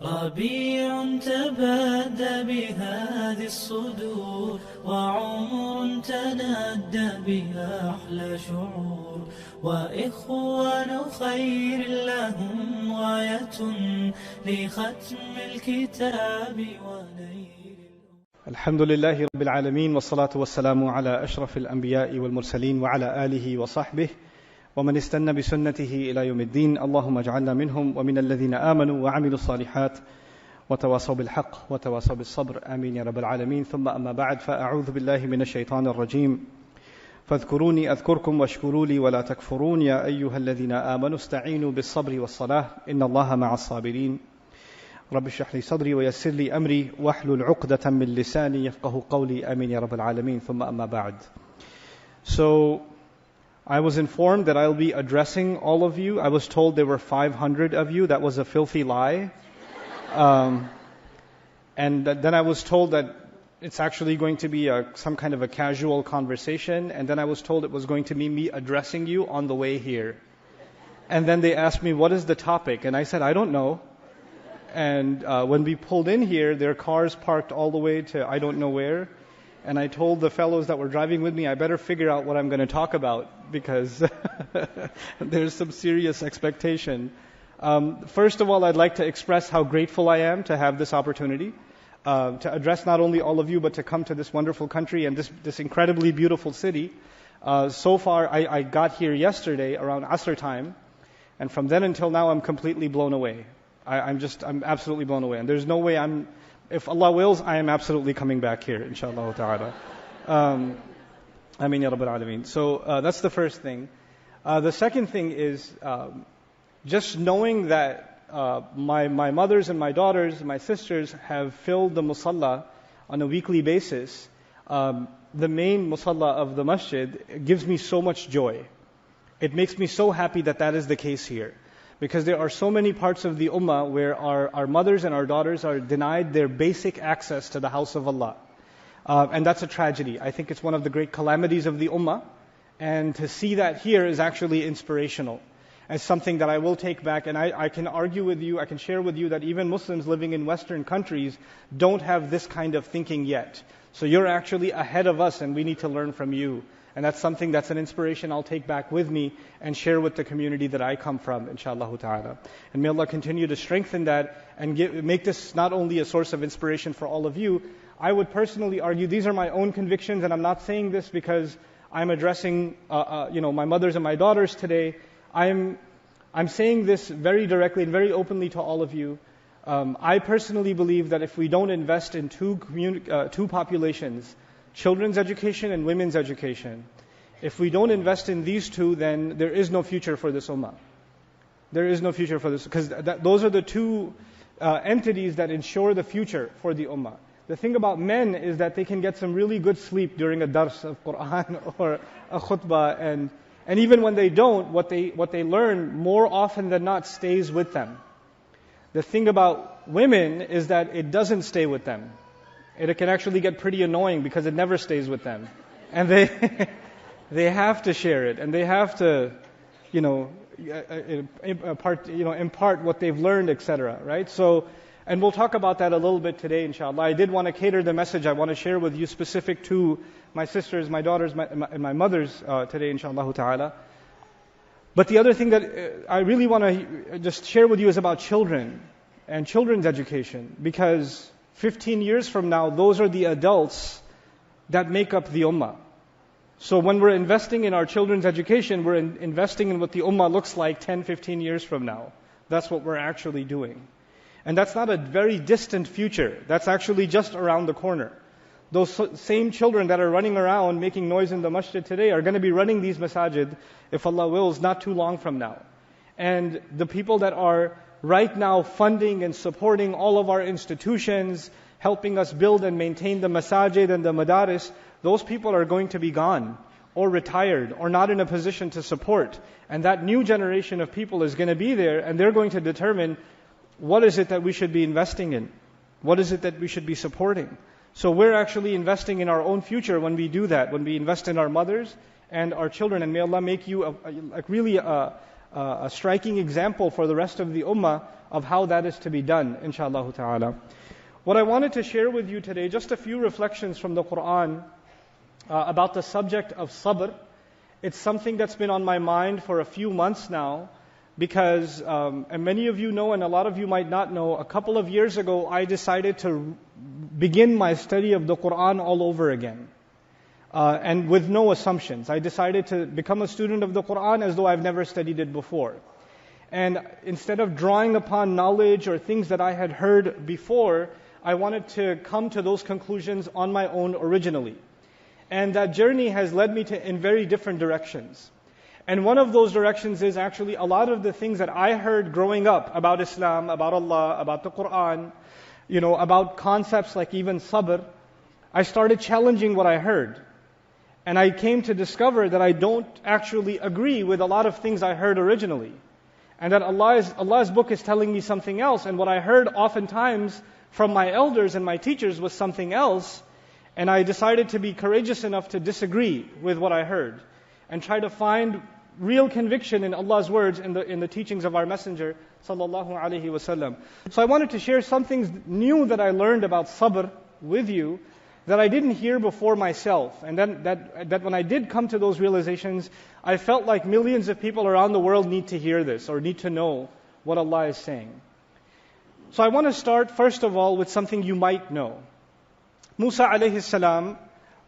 ربيع تبادى بهذه الصدور وعمر تنادى بها أحلى شعور وإخوان خير لهم غاية لختم الكتاب ونيل. الحمد لله رب العالمين والصلاة والسلام على أشرف الأنبياء والمرسلين وعلى آله وصحبه ومن استنى بسنته إلى يوم الدين. اللهم اجعلنا منهم ومن الذين آمنوا وعملوا الصالحات وتواصوا بالحق وتواصوا بالصبر. آمين يا رب العالمين. ثم أما بعد، فأعوذ بالله من الشيطان الرجيم. فاذكروني أذكركم واشكروا لي ولا تكفرون يا أيها الذين آمنوا استعينوا بالصبر والصلاة إن الله مع الصابرين. رب اشرح لي صدري ويسر لي أمري واحلل عقدة من لساني يفقه قولي. آمين يا رب العالمين. ثم أما بعد. So I was informed that I'll be addressing all of you. I was told there were 500 of you. That was a filthy lie. And then I was told that it's actually going to be some kind of a casual conversation. And then I was told it was going to be me addressing you on the way here. And then they asked me, what is the topic? And I said, I don't know. And when we pulled in here, there are cars parked all the way to I don't know where. And I told the fellows that were driving with me, I better figure out what I'm going to talk about because there's some serious expectation. First of all, I'd like to express how grateful I am to have this opportunity to address not only all of you, but to come to this wonderful country and this incredibly beautiful city. So far, I got here yesterday around Asr time, and from then until now, I'm completely blown away. I'm absolutely blown away. And there's no way if Allah wills, I am absolutely coming back here, inshallah ta'ala. Ameen ya Rabbil Alameen. So that's the first thing. The second thing is just knowing that my mothers and my daughters, my sisters have filled the musalla on a weekly basis. The main musalla of the masjid gives me so much joy. It makes me so happy that is the case here. Because there are so many parts of the ummah where our mothers and our daughters are denied their basic access to the house of Allah. And that's a tragedy. I think it's one of the great calamities of the ummah. And to see that here is actually inspirational. As something that I will take back, and I can argue with you, I can share with you that even Muslims living in Western countries don't have this kind of thinking yet. So you're actually ahead of us and we need to learn from you. And that's something that's an inspiration I'll take back with me and share with the community that I come from, inshallah ta'ala. And may Allah continue to strengthen that and make this not only a source of inspiration for all of you. I would personally argue these are my own convictions, and I'm not saying this because I'm addressing my mothers and my daughters today. I'm saying this very directly and very openly to all of you. I personally believe that if we don't invest in two populations, children's education and women's education, if we don't invest in these two, then there is no future for this ummah. There is no future for this, because those are the two entities that ensure the future for the ummah. The thing about men is that they can get some really good sleep during a dars of Quran or a khutbah, and even when they don't, what they learn more often than not stays with them. The thing about women is that it doesn't stay with them. It can actually get pretty annoying because it never stays with them. And they have to share it, and they have to, impart what they've learned, etc. Right? So, and we'll talk about that a little bit today, inshallah. I did want to cater the message I want to share with you specific to my sisters, my daughters, and my mothers today, inshallah ta'ala. But the other thing that I really want to just share with you is about children and children's education, because 15 years from now, those are the adults that make up the ummah. So when we're investing in our children's education, we're investing in what the ummah looks like 10, 15 years from now. That's what we're actually doing. And that's not a very distant future. That's actually just around the corner. Those same children that are running around making noise in the masjid today are going to be running these masajid, if Allah wills, not too long from now. And the people that are right now funding and supporting all of our institutions, helping us build and maintain the masajid and the madaris, those people are going to be gone or retired or not in a position to support. And that new generation of people is going to be there, and they're going to determine what is it that we should be investing in? What is it that we should be supporting? So we're actually investing in our own future when we do that, when we invest in our mothers and our children. And may Allah make you really a striking example for the rest of the ummah of how that is to be done, inshallah ta'ala. What I wanted to share with you today, just a few reflections from the Quran about the subject of sabr. It's something that's been on my mind for a few months now, because, and many of you know and a lot of you might not know, a couple of years ago I decided to begin my study of the Quran all over again. And with no assumptions. I decided to become a student of the Quran as though I've never studied it before. And instead of drawing upon knowledge or things that I had heard before, I wanted to come to those conclusions on my own originally. And that journey has led me in very different directions. And one of those directions is actually a lot of the things that I heard growing up about Islam, about Allah, about the Quran, about concepts like even sabr. I started challenging what I heard. And I came to discover that I don't actually agree with a lot of things I heard originally. And that Allah's book is telling me something else. And what I heard oftentimes from my elders and my teachers was something else. And I decided to be courageous enough to disagree with what I heard. And try to find real conviction in Allah's words, in the teachings of our Messenger, sallallahu alaihi wasallam. So I wanted to share something new that I learned about sabr with you, that I didn't hear before myself. And then that when I did come to those realizations, I felt like millions of people around the world need to hear this, or need to know what Allah is saying. So I want to start first of all with something you might know. Musa alayhi salam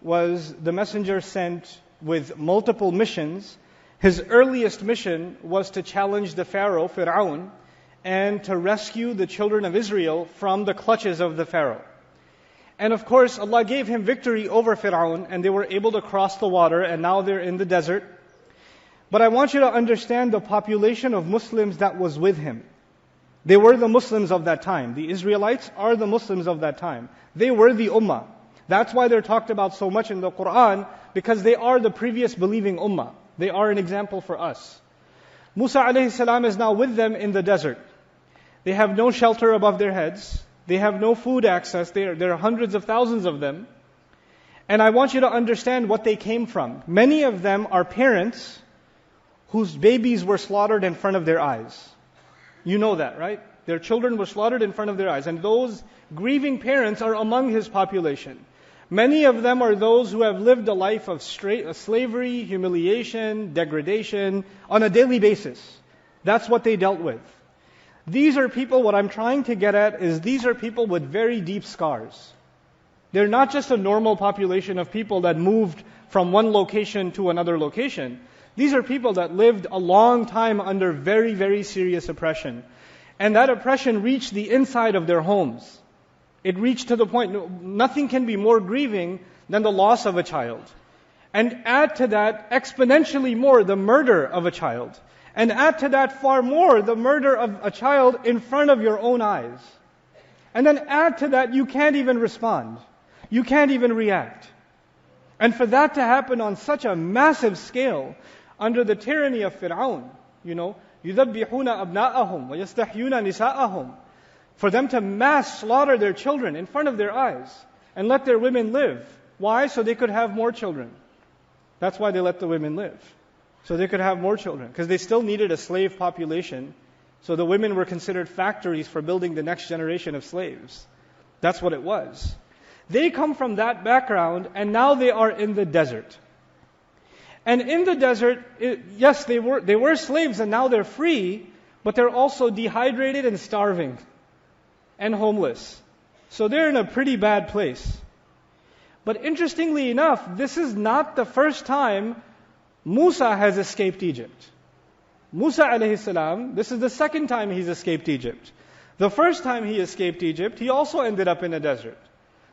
was the messenger sent with multiple missions. His earliest mission was to challenge the Pharaoh, Fir'aun, and to rescue the children of Israel from the clutches of the Pharaoh. And of course, Allah gave him victory over Fir'aun, and they were able to cross the water, and now they're in the desert. But I want you to understand the population of Muslims that was with him. They were the Muslims of that time. The Israelites are the Muslims of that time. They were the ummah. That's why they're talked about so much in the Quran, because they are the previous believing ummah. They are an example for us. Musa alayhi salam is now with them in the desert. They have no shelter above their heads. They have no food access. There are hundreds of thousands of them. And I want you to understand what they came from. Many of them are parents whose babies were slaughtered in front of their eyes. You know that, right? Their children were slaughtered in front of their eyes. And those grieving parents are among his population. Many of them are those who have lived a life of slavery, humiliation, degradation on a daily basis. That's what they dealt with. These are people, what I'm trying to get at is these are people with very deep scars. They're not just a normal population of people that moved from one location to another location. These are people that lived a long time under very, very serious oppression. And that oppression reached the inside of their homes. It reached to the point, nothing can be more grieving than the loss of a child. And add to that exponentially more the murder of a child. And add to that far more the murder of a child in front of your own eyes. And then add to that, you can't even respond. You can't even react. And for that to happen on such a massive scale, under the tyranny of Fir'aun, يُذَبِّحُونَ أَبْنَاءَهُمْ وَيَسْتَحْيُونَ نِسَاءَهُم. For them to mass slaughter their children in front of their eyes and let their women live. Why? So they could have more children. That's why they let the women live. So they could have more children. Because they still needed a slave population. So the women were considered factories for building the next generation of slaves. That's what it was. They come from that background, and now they are in the desert. And in the desert, yes, they were slaves and now they're free, but they're also dehydrated and starving and homeless. So they're in a pretty bad place. But interestingly enough, this is not the first time Musa has escaped Egypt. Musa alayhi salam, this is the second time he's escaped Egypt. The first time he escaped Egypt, he also ended up in a desert.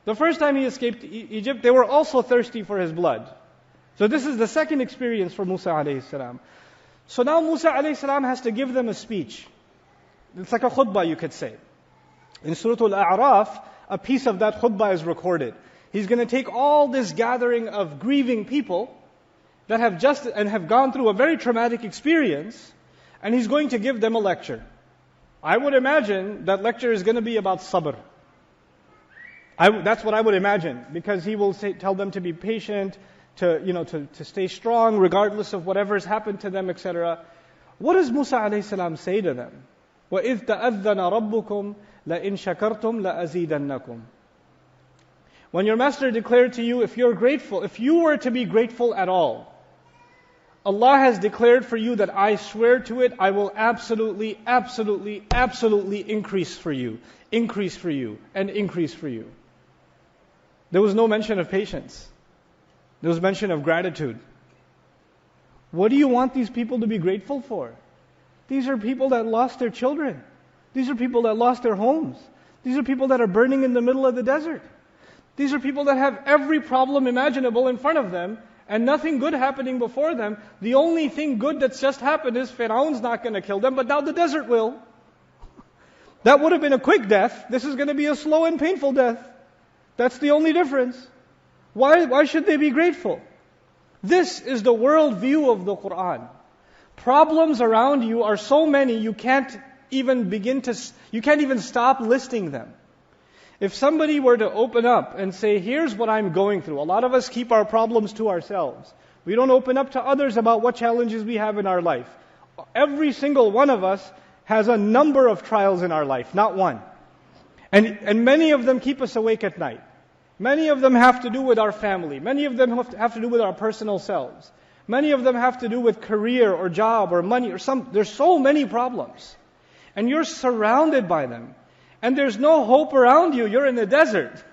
The first time he escaped Egypt, they were also thirsty for his blood. So this is the second experience for Musa alayhi salam. So now Musa alayhi salam has to give them a speech. It's like a khutbah, you could say. In Surah Al-A'raf, a piece of that khutbah is recorded. He's going to take all this gathering of grieving people that have gone through a very traumatic experience, and he's going to give them a lecture. I would imagine that lecture is going to be about sabr. That's what I would imagine, because he will tell them to be patient, to stay strong regardless of whatever has happened to them, etc. What does Musa alayhi salam say to them? وَإِذْ تَأَذَّنَ رَبُّكُمْ لَإِن شَكَرْتُمْ لَأَزِيدَنَّكُمْ. When your master declared to you, if you're grateful, if you were to be grateful at all, Allah has declared for you that I swear to it, I will absolutely, absolutely, absolutely increase for you, and increase for you. There was no mention of patience. There was mention of gratitude. What do you want these people to be grateful for? These are people that lost their children. These are people that lost their homes. These are people that are burning in the middle of the desert. These are people that have every problem imaginable in front of them and nothing good happening before them. The only thing good that's just happened is Fir'aun's not going to kill them, but now the desert will. That would have been a quick death. This is going to be a slow and painful death. That's the only difference. Why should they be grateful? This is the world view of the Qur'an. Problems around you are so many you can't even stop listing them. If somebody were to open up and say, here's what I'm going through. A lot of us keep our problems to ourselves. We don't open up to others about what challenges we have in our life. Every single one of us has a number of trials in our life, not one. And many of them keep us awake at night. Many of them have to do with our family. Many of them have to do with our personal selves. Many of them have to do with career or job or money or there's so many problems. And you're surrounded by them. And there's no hope around you. You're in the desert.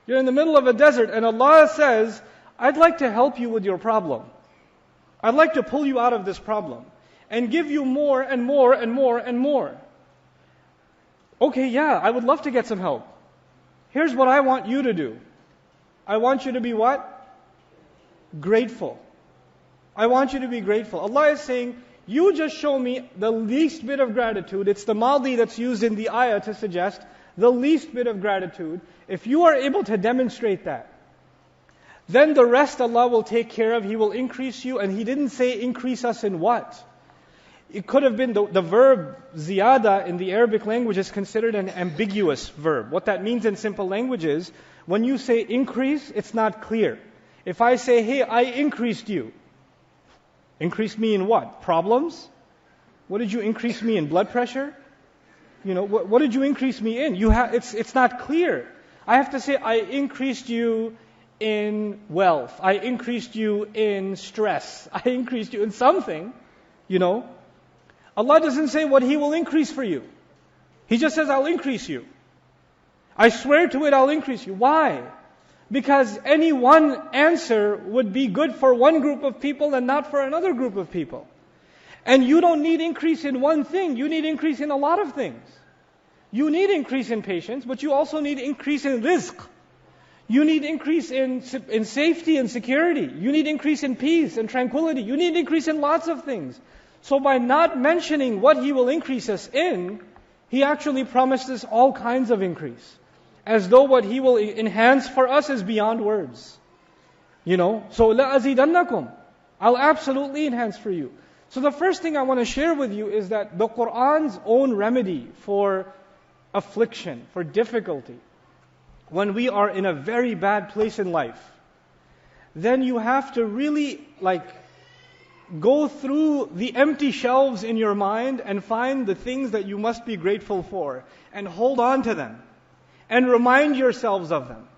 You're in the middle of a desert. And Allah says, I'd like to help you with your problem. I'd like to pull you out of this problem. And give you more and more and more and more. Okay, yeah, I would love to get some help. Here's what I want you to do. I want you to be what? Grateful. I want you to be grateful. Allah is saying, you just show me the least bit of gratitude. It's the madi that's used in the ayah to suggest the least bit of gratitude. If you are able to demonstrate that, then the rest Allah will take care of. He will increase you. And He didn't say increase us in what? It could have been the verb ziyada in the Arabic language is considered an ambiguous verb. What that means in simple language is, when you say increase, it's not clear. If I say, hey, I increased you. Increased me in what? Problems? What did you increase me in? Blood pressure? What did you increase me in? It's not clear. I have to say, I increased you in wealth. I increased you in stress. I increased you in something, Allah doesn't say what He will increase for you. He just says, I'll increase you. I swear to it, I'll increase you. Why? Because any one answer would be good for one group of people and not for another group of people. And you don't need increase in one thing. You need increase in a lot of things. You need increase in patience, but you also need increase in rizq. You need increase in safety and security. You need increase in peace and tranquility. You need increase in lots of things. So by not mentioning what He will increase us in, He actually promised us all kinds of increase. As though what He will enhance for us is beyond words. So لَأَزِيدَنَّكُمْ. I'll absolutely enhance for you. So the first thing I want to share with you is that the Qur'an's own remedy for affliction, for difficulty, when we are in a very bad place in life, then you have to really go through the empty shelves in your mind and find the things that you must be grateful for and hold on to them and remind yourselves of them.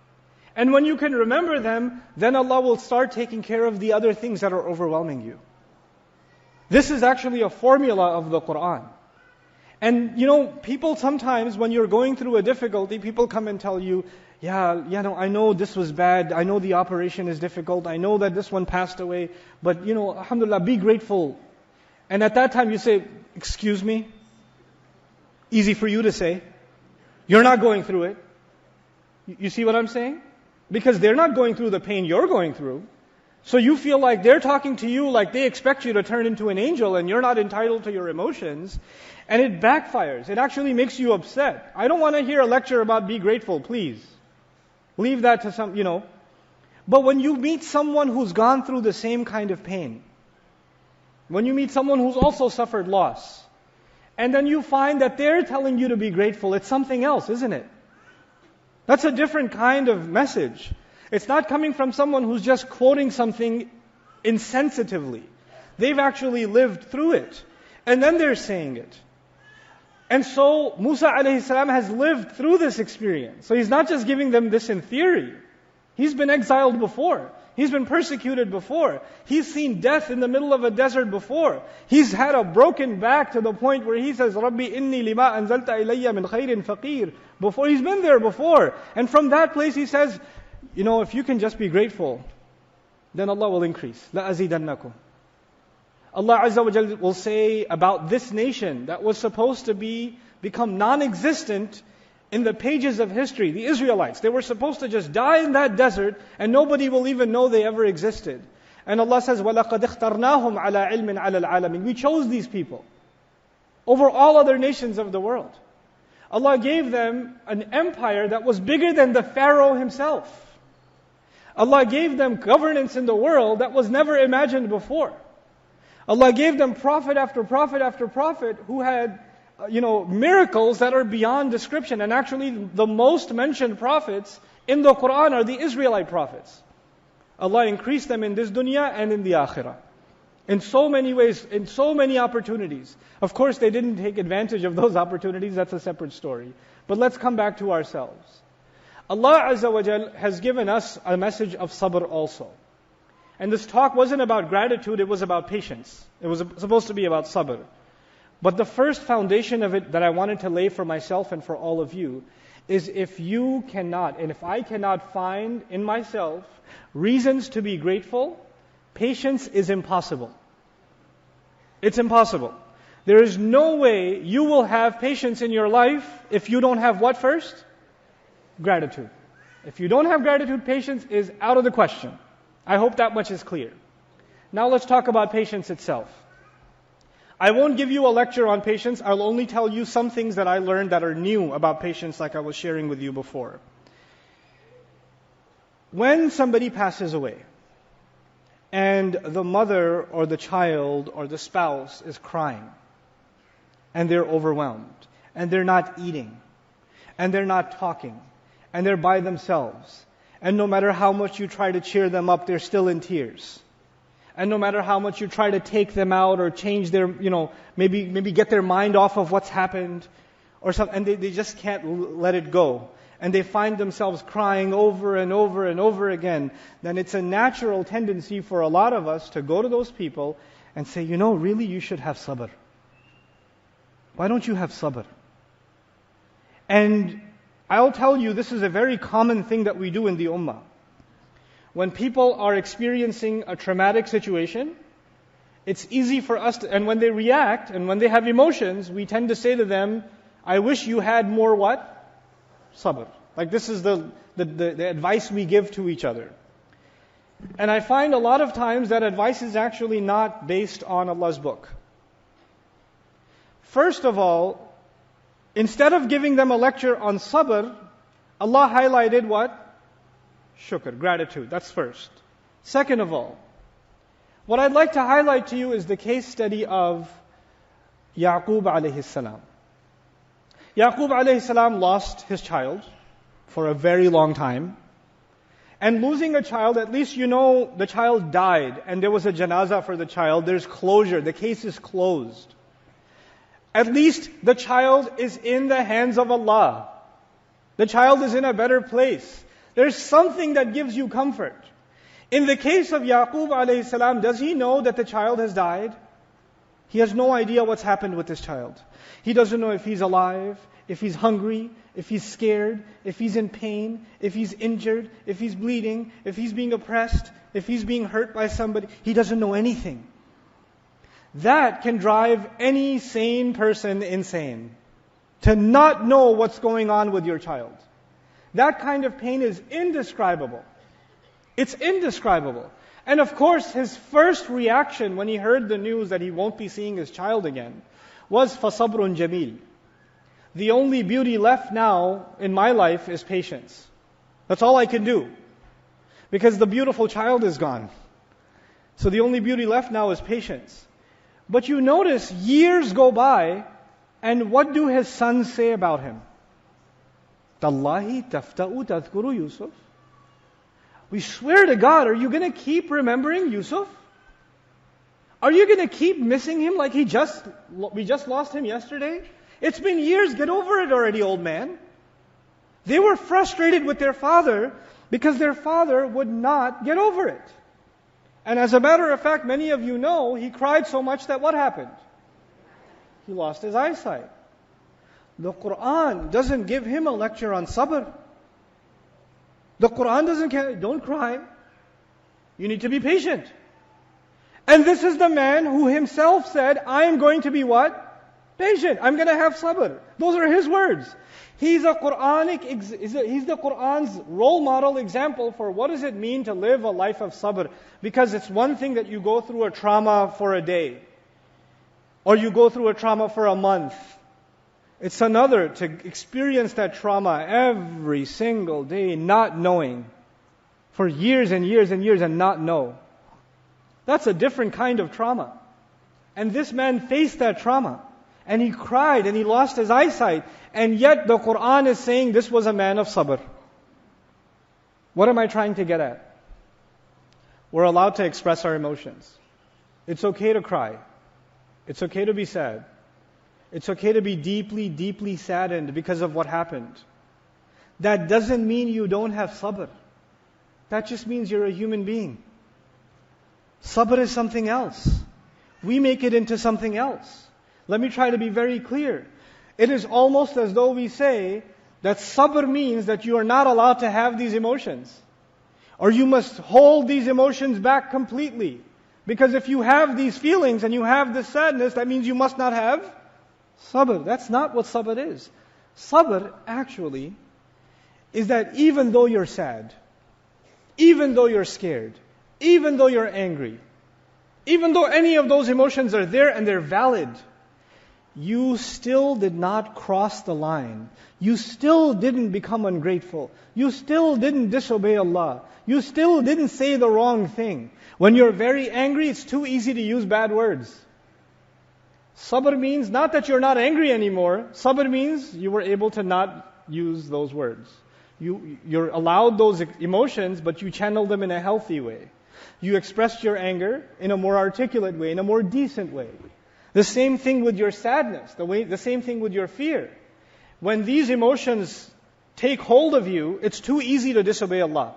And when you can remember them, then Allah will start taking care of the other things that are overwhelming you. This is actually a formula of the Qur'an. And people sometimes, when you're going through a difficulty, people come and tell you, I know this was bad, I know the operation is difficult, I know that this one passed away, but alhamdulillah, be grateful. And at that time you say, excuse me? Easy for you to say. You're not going through it. You see what I'm saying? Because they're not going through the pain you're going through. So you feel like they're talking to you like they expect you to turn into an angel and you're not entitled to your emotions. And it backfires. It actually makes you upset. I don't want to hear a lecture about be grateful, please. Leave that to But when you meet someone who's gone through the same kind of pain, when you meet someone who's also suffered loss, and then you find that they're telling you to be grateful, it's something else, isn't it? That's a different kind of message. It's not coming from someone who's just quoting something insensitively. They've actually lived through it. And then they're saying it. And so Musa alayhi salam has lived through this experience. So he's not just giving them this in theory. He's been exiled before. He's been persecuted before. He's seen death in the middle of a desert before. He's had a broken back to the point where he says, Rabbi inni lima anzalta ilayya min khairin faqir. Before, he's been there before. And from that place he says, if you can just be grateful, then Allah will increase. La azidannakum. Allah Azza wa Jal will say about this nation that was supposed to become non-existent in the pages of history, the Israelites. They were supposed to just die in that desert and nobody will even know they ever existed. And Allah says, وَلَقَدْ اخْتَرْنَاهُمْ عَلَىٰ عِلْمٍ عَلَى الْعَالَمِينَ. We chose these people over all other nations of the world. Allah gave them an empire that was bigger than the Pharaoh himself. Allah gave them governance in the world that was never imagined before. Allah gave them prophet after prophet after prophet who had, miracles that are beyond description. And actually, the most mentioned prophets in the Quran are the Israelite prophets. Allah increased them in this dunya and in the akhirah. In so many ways, in so many opportunities. Of course, they didn't take advantage of those opportunities. That's a separate story. But let's come back to ourselves. Allah Azza wa Jal has given us a message of sabr also. And this talk wasn't about gratitude, it was about patience. It was supposed to be about sabr. But the first foundation of it that I wanted to lay for myself and for all of you is if you cannot, and if I cannot find in myself reasons to be grateful, patience is impossible. It's impossible. There is no way you will have patience in your life if you don't have what first? Gratitude. If you don't have gratitude, patience is out of the question. I hope that much is clear. Now let's talk about patience itself. I won't give you a lecture on patience. I'll only tell you some things that I learned that are new about patience, like I was sharing with you before. When somebody passes away, and the mother or the child or the spouse is crying, and they're overwhelmed, and they're not eating, and they're not talking, and they're by themselves, and no matter how much you try to cheer them up, they're still in tears. And no matter how much you try to take them out or change their, maybe get their mind off of what's happened or something, and they just can't let it go. And they find themselves crying over and over and over again, then it's a natural tendency for a lot of us to go to those people and say, really you should have sabr. Why don't you have sabr? And I'll tell you, this is a very common thing that we do in the ummah. When people are experiencing a traumatic situation, it's easy for us to, and when they react, and when they have emotions, we tend to say to them, I wish you had more what? Sabr. Like this is the advice we give to each other. And I find a lot of times that advice is actually not based on Allah's book. First of all, instead of giving them a lecture on sabr, Allah highlighted what? Shukr, gratitude. That's first. Second of all, what I'd like to highlight to you is the case study of Yaqub alayhi salam. Yaqub alayhi salam lost his child for a very long time. And losing a child, at least the child died and there was a janazah for the child. There's closure. The case is closed. At least the child is in the hands of Allah. The child is in a better place. There's something that gives you comfort. In the case of Yaqub alayhi salam, does he know that the child has died? He has no idea what's happened with this child. He doesn't know if he's alive, if he's hungry, if he's scared, if he's in pain, if he's injured, if he's bleeding, if he's being oppressed, if he's being hurt by somebody. He doesn't know anything. That can drive any sane person insane. To not know what's going on with your child. That kind of pain is indescribable. It's indescribable. And of course, his first reaction when he heard the news that he won't be seeing his child again was فَصَبْرٌ جَمِيلٌ. The only beauty left now in my life is patience. That's all I can do. Because the beautiful child is gone. So the only beauty left now is patience. But you notice years go by, and what do his sons say about him? Tallahi tafta'u tadhkuru Yusuf. We swear to God, are you going to keep remembering Yusuf? Are you going to keep missing him like we just lost him yesterday? It's been years, get over it already, old man. They were frustrated with their father because their father would not get over it. And as a matter of fact, many of you know, he cried so much that what happened? He lost his eyesight. The Quran doesn't give him a lecture on sabr. The Quran doesn't don't cry. You need to be patient. And this is the man who himself said, I am going to be what? Patient. I'm going to have sabr. Those are his words. He's the Quran's role model example for what does it mean to live a life of sabr. Because it's one thing that you go through a trauma for a day. Or you go through a trauma for a month. It's another to experience that trauma every single day, not knowing. For years and years and years and not know. That's a different kind of trauma. And this man faced that trauma. And he cried and he lost his eyesight. And yet the Quran is saying this was a man of sabr. What am I trying to get at? We're allowed to express our emotions. It's okay to cry. It's okay to be sad. It's okay to be deeply, deeply saddened because of what happened. That doesn't mean you don't have sabr. That just means you're a human being. Sabr is something else. We make it into something else. Let me try to be very clear. It is almost as though we say that sabr means that you are not allowed to have these emotions. Or you must hold these emotions back completely. Because if you have these feelings and you have this sadness, that means you must not have sabr. That's not what sabr is. Sabr actually is that even though you're sad, even though you're scared, even though you're angry, even though any of those emotions are there and they're valid, you still did not cross the line. You still didn't become ungrateful. You still didn't disobey Allah. You still didn't say the wrong thing. When you're very angry, it's too easy to use bad words. Sabr means not that you're not angry anymore. Sabr means you were able to not use those words. You're allowed those emotions, but you channel them in a healthy way. You expressed your anger in a more articulate way, in a more decent way. The same thing with your sadness, the same thing with your fear. When these emotions take hold of you, it's too easy to disobey Allah.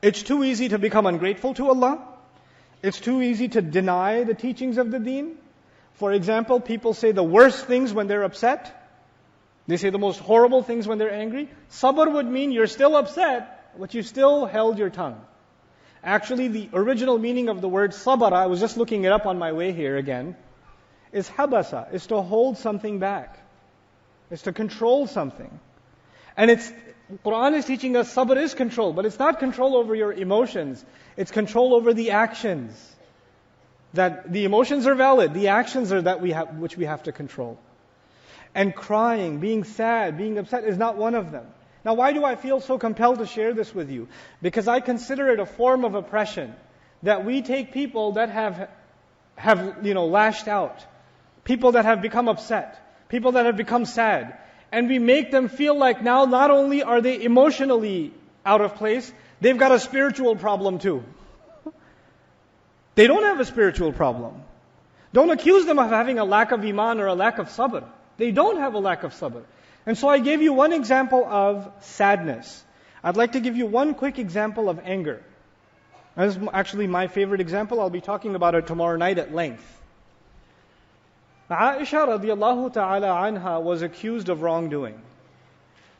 It's too easy to become ungrateful to Allah. It's too easy to deny the teachings of the deen. For example, people say the worst things when they're upset. They say the most horrible things when they're angry. Sabr would mean you're still upset, but you still held your tongue. Actually, the original meaning of the word sabr, I was just looking it up on my way here again, is habasa, is to hold something back. Is to control something. And Quran is teaching us sabr is control, but it's not control over your emotions. It's control over the actions. That the emotions are valid, the actions are which we have to control. And crying, being sad, being upset is not one of them. Now, why do I feel so compelled to share this with you? Because I consider it a form of oppression. That we take people that have lashed out. People that have become upset. People that have become sad. And we make them feel like now not only are they emotionally out of place, they've got a spiritual problem too. They don't have a spiritual problem. Don't accuse them of having a lack of iman or a lack of sabr. They don't have a lack of sabr. And so I gave you one example of sadness. I'd like to give you one quick example of anger. This is actually my favorite example. I'll be talking about it tomorrow night at length. Aisha radiallahu ta'ala anha was accused of wrongdoing.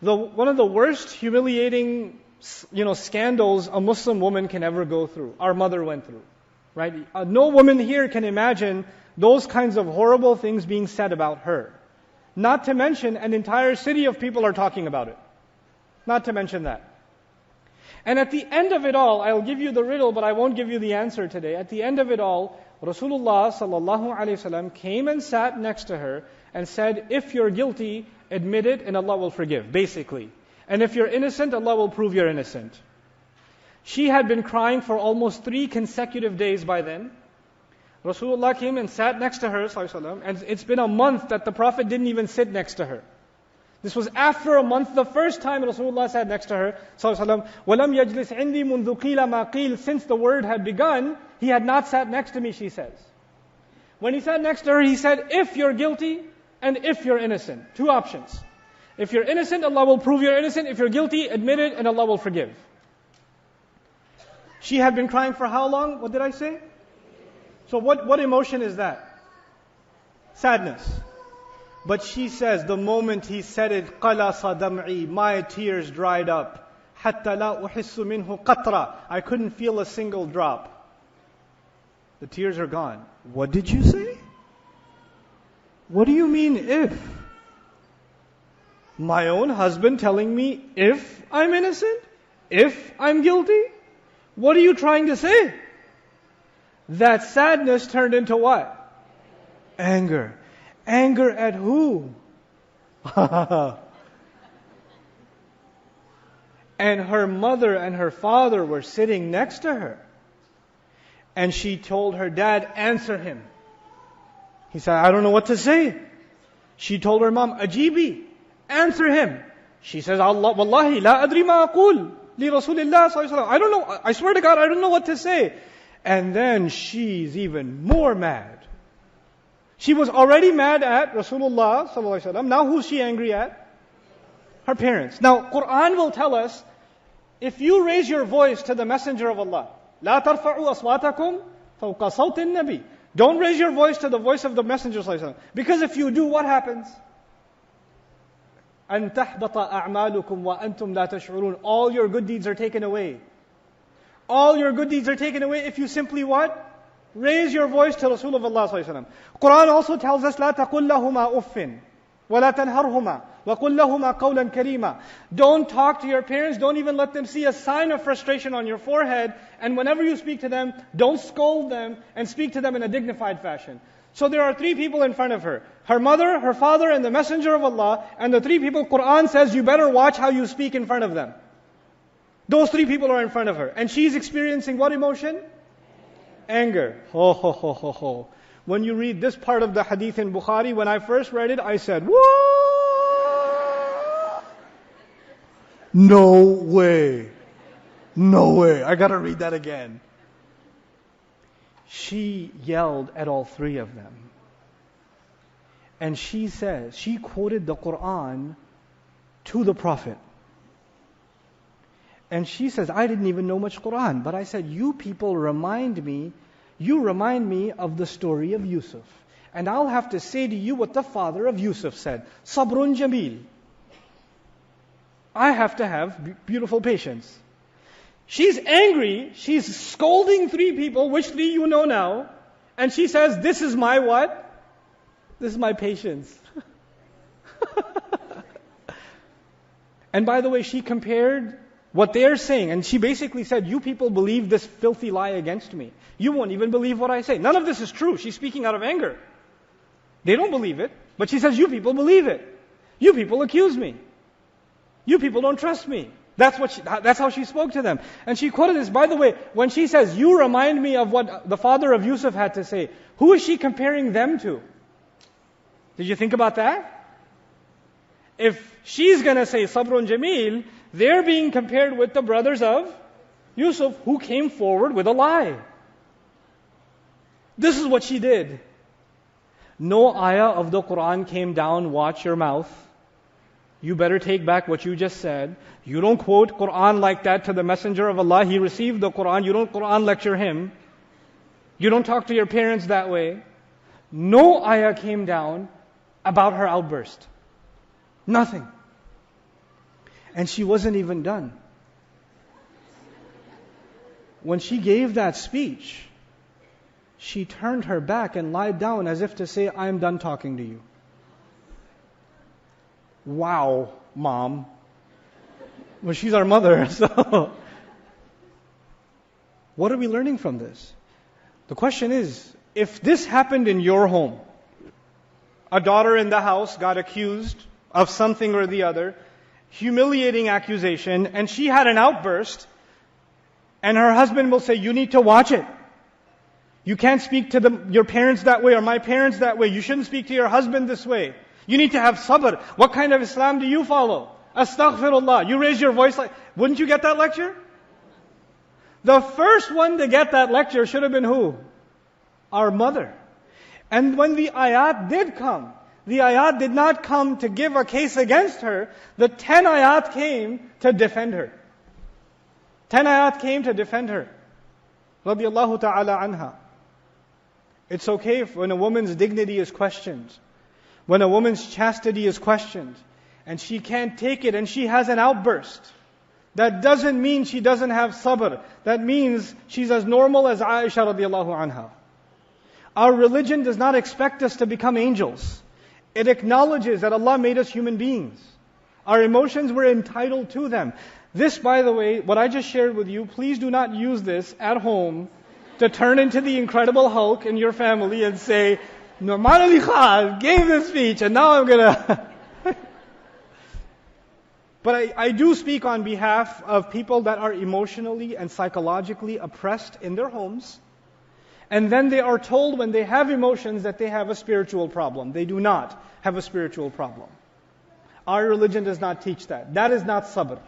One of the worst humiliating scandals a Muslim woman can ever go through. Our mother went through. Right? No woman here can imagine those kinds of horrible things being said about her. Not to mention an entire city of people are talking about it. Not to mention that. And at the end of it all, I'll give you the riddle, but I won't give you the answer today. At the end of it all, Rasulullah sallallahu alaihi wasallam came and sat next to her and said, if you're guilty, admit it and Allah will forgive, basically. And if you're innocent, Allah will prove you're innocent. She had been crying for almost 3 consecutive days by then. Rasulullah came and sat next to her, sallallahu alaihi wasallam, and it's been a month that the Prophet didn't even sit next to her. This was after a month, the first time Rasulullah sat next to her, sallallahu alaihi wasallam. وَلَمْ يَجْلِسْ عِنْدِي مُنْذُ قِيلَ مَا قِيلَ. Since the word had begun, he had not sat next to me, she says. When he sat next to her, he said, if you're guilty and if you're innocent. Two options. If you're innocent, Allah will prove you're innocent. If you're guilty, admit it and Allah will forgive. She had been crying for how long? What did I say? So what emotion is that? Sadness. But she says, the moment he said it, قَلَصَ دَمْعِي, my tears dried up. حَتَّى لَا أُحِسُّ مِنْهُ قَطْرًا, I couldn't feel a single drop. The tears are gone. What did you say? What do you mean if? My own husband telling me if I'm innocent? If I'm guilty? What are you trying to say? That sadness turned into what? Anger. Anger at who? And her mother and her father were sitting next to her. And she told her dad, answer him. He said, I don't know what to say. She told her mom, Ajibi, answer him. She says, Allah, Wallahi, la adri ma aqul li Rasulillah sallallahu alaihi wasallam. I don't know, I swear to God, I don't know what to say. And then she's even more mad. She was already mad at Rasulullah sallallahu alaihi wasallam. Now who's she angry at? Her parents. Now, Quran will tell us, if you raise your voice to the Messenger of Allah, لا ترفعوا أصواتكم فوق صوت النبي. Don't raise your voice to the voice of the Messenger sallallahu alaihi wasallam. Because if you do, what happens? أن تحبط أعمالكم وأنتم لا تشعرون. All your good deeds are taken away. All your good deeds are taken away if you simply what? Raise your voice to Rasulullah sallallahu alaihi wasallam. Quran also tells us, لا تقل لهما أف ولا تنهرهما وقل لهما قولا كريما. Don't talk to your parents, don't even let them see a sign of frustration on your forehead, and whenever you speak to them, don't scold them and speak to them in a dignified fashion. So there are three people in front of her. Her mother, her father, and the Messenger of Allah, and the three people Quran says you better watch how you speak in front of them. Those three people are in front of her. And she's experiencing what emotion? Anger. Ho, ho, ho, ho, ho. When you read this part of the hadith in Bukhari, when I first read it, I said, what? No way. No way. I gotta read that again. She yelled at all three of them. And she says, she quoted the Quran to the Prophet. And she says, I didn't even know much Quran, but I said, you people remind me of the story of Yusuf. And I'll have to say to you what the father of Yusuf said. Sabrun Jameel. I have to have beautiful patience. She's angry, she's scolding three people, which three you know now. And she says, this is my what? This is my patience. And by the way, she compared what they're saying, and she basically said, you people believe this filthy lie against me. You won't even believe what I say. None of this is true. She's speaking out of anger. They don't believe it, but she says, you people believe it. You people accuse me. You people don't trust me. That's how she spoke to them. And she quoted this, by the way, when she says, you remind me of what the father of Yusuf had to say, who is she comparing them to? Did you think about that? If she's going to say Sabrun Jameel, they're being compared with the brothers of Yusuf who came forward with a lie. This is what she did. No ayah of the Quran came down, watch your mouth. You better take back what you just said. You don't quote Quran like that to the Messenger of Allah. He received the Quran. You don't Quran lecture him. You don't talk to your parents that way. No ayah came down about her outburst. Nothing. And she wasn't even done. When she gave that speech, she turned her back and lied down as if to say, I am done talking to you. Wow, Mom. Well, she's our mother, so. What are we learning from this? The question is, if this happened in your home, a daughter in the house got accused of something or the other, humiliating accusation, and she had an outburst, and her husband will say, you need to watch it. You can't speak to your parents that way or my parents that way. You shouldn't speak to your husband this way. You need to have sabr. What kind of Islam do you follow? Astaghfirullah. You raise your voice like, wouldn't you get that lecture? The first one to get that lecture should have been who? Our mother. And when the ayat did come, the ayat did not come to give a case against her. The 10 ayat came to defend her. 10 ayat came to defend her. Radiyallahu ta'ala anha. It's okay when a woman's dignity is questioned, when a woman's chastity is questioned, and she can't take it and she has an outburst. That doesn't mean she doesn't have sabr. That means she's as normal as Aisha radiyallahu anha. Our religion does not expect us to become angels. It acknowledges that Allah made us human beings. Our emotions, we're entitled to them. This, by the way, what I just shared with you, please do not use this at home to turn into the Incredible Hulk in your family and say, Nouman Ali Khan gave this speech and now I'm gonna... But I do speak on behalf of people that are emotionally and psychologically oppressed in their homes. And then they are told when they have emotions that they have a spiritual problem. They do not have a spiritual problem. Our religion does not teach that. That is not sabr.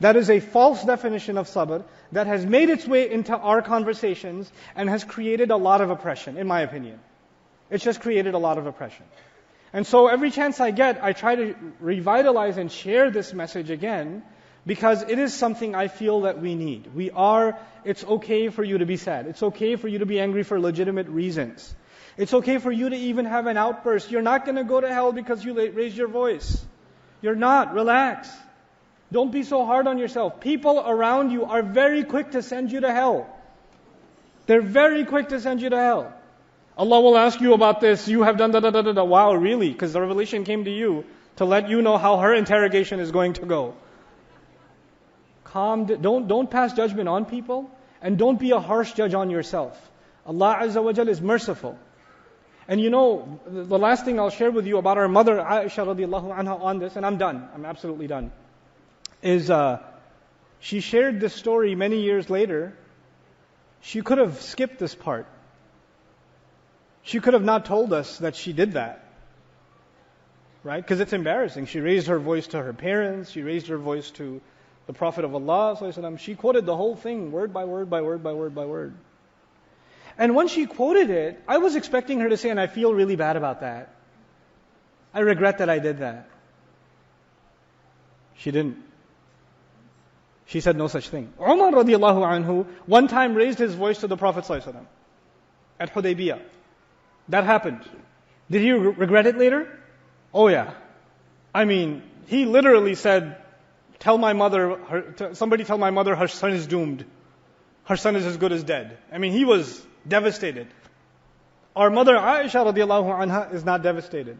That is a false definition of sabr that has made its way into our conversations and has created a lot of oppression, in my opinion. It's just created a lot of oppression. And so every chance I get, I try to revitalize and share this message again, because it is something I feel that we need. It's okay for you to be sad. It's okay for you to be angry for legitimate reasons. It's okay for you to even have an outburst. You're not going to go to hell because you raised your voice. You're not. Relax. Don't be so hard on yourself. People around you are very quick to send you to hell. They're very quick to send you to hell. Allah will ask you about this. You have done da-da-da-da-da. Wow, really? Because the revelation came to you to let you know how her interrogation is going to go. Don't pass judgment on people, and don't be a harsh judge on yourself. Allah Azza wa Jal is merciful. And you know, the last thing I'll share with you about our mother Aisha radiallahu anha on this, and I'm done, I'm absolutely done, is she shared this story many years later. She could have skipped this part. She could have not told us that she did that. Right? Because it's embarrassing. She raised her voice to her parents, she raised her voice to the Prophet of Allah sallallahu alaihi wasallam. She quoted the whole thing, word by word by word by word by word. And when she quoted it, I was expecting her to say, and I feel really bad about that. I regret that I did that. She didn't. She said no such thing. Umar radiallahu anhu one time raised his voice to the Prophet sallallahu alaihi wasallam at Hudaybiyah. That happened. Did he regret it later? Oh yeah. I mean, he literally said, somebody tell my mother her son is doomed. Her son is as good as dead. I mean, he was devastated. Our mother Aisha radiallahu anha is not devastated.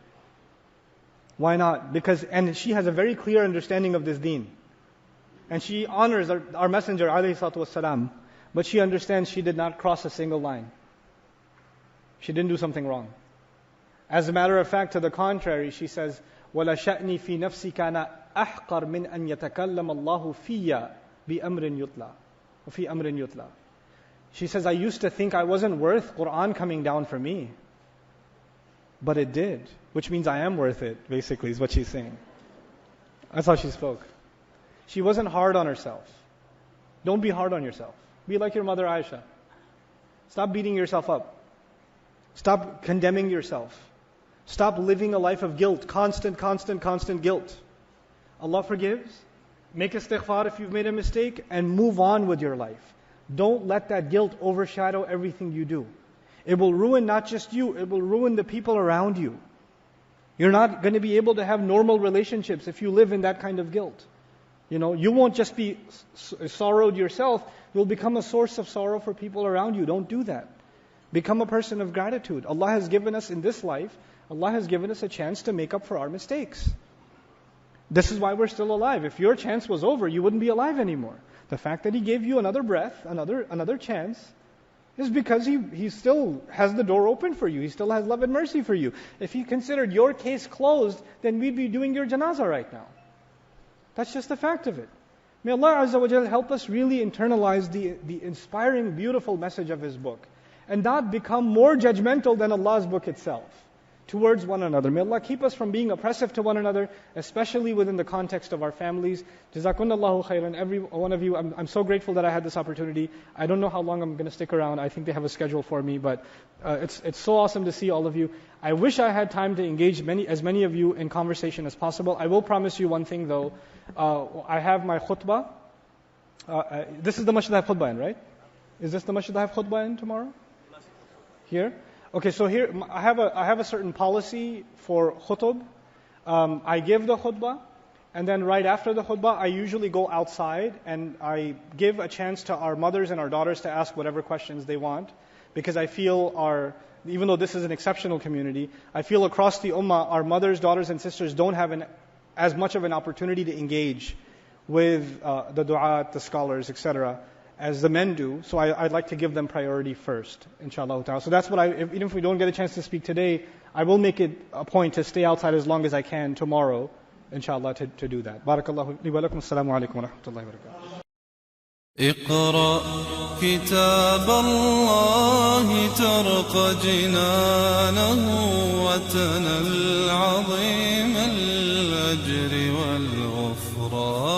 Why not? And she has a very clear understanding of this deen. And she honors our messenger alayhi salatu wassalam. But she understands she did not cross a single line. She didn't do something wrong. As a matter of fact, to the contrary, she says, وَلَا شَأْنِي فِي نَفْسِي كَانَ أَحْقَرْ مِنْ أَنْ يَتَكَلَّمَ اللَّهُ فِيَّ بِأَمْرٍ يُتْلَى وَفِي أَمْرٍ يُتْلَى. She says, I used to think I wasn't worth Qur'an coming down for me. But it did. Which means I am worth it, basically, is what she's saying. That's how she spoke. She wasn't hard on herself. Don't be hard on yourself. Be like your mother Aisha. Stop beating yourself up. Stop condemning yourself. Stop living a life of guilt. Constant guilt. Allah forgives. Make istighfar if you've made a mistake, and move on with your life. Don't let that guilt overshadow everything you do. It will ruin not just you, it will ruin the people around you. You're not going to be able to have normal relationships if you live in that kind of guilt. You won't just be sorrowed yourself, you'll become a source of sorrow for people around you. Don't do that. Become a person of gratitude. Allah has given us in this life, Allah has given us a chance to make up for our mistakes. This is why we're still alive. If your chance was over, you wouldn't be alive anymore. The fact that He gave you another breath, another chance, is because He still has the door open for you. He still has love and mercy for you. If He considered your case closed, then we'd be doing your janazah right now. That's just the fact of it. May Allah Azza wa Jalla help us really internalize the inspiring, beautiful message of His book, and not become more judgmental than Allah's book itself. towards one another. May Allah keep us from being oppressive to one another, especially within the context of our families. Jazakumullahu khairan, every one of you. I'm so grateful that I had this opportunity. I don't know how long I'm going to stick around. I think they have a schedule for me, but it's so awesome to see all of you. I wish I had time to engage as many of you in conversation as possible. I will promise you one thing though. I have my khutbah. This is the masjid I have khutbah in, right? Is this the masjid I have khutbah in tomorrow? Here? Okay, so here I have a certain policy for khutub. I give the khutbah, and then right after the khutbah, I usually go outside and I give a chance to our mothers and our daughters to ask whatever questions they want, because I feel even though this is an exceptional community, I feel across the ummah, our mothers, daughters, and sisters don't have as much of an opportunity to engage with the du'at, the scholars, etc., as the men do. So I'd like to give them priority first, inshallah ta'ala. So that's what even if we don't get a chance to speak today, I will make it a point to stay outside as long as I can tomorrow, inshallah, to do that. Barakallahu li wa lakum. Assalamu alaikum wa rahmatullahi wa barakatuh. اقرأ كتاب الله ترق جنانه وتنل عظيم الأجر والغفران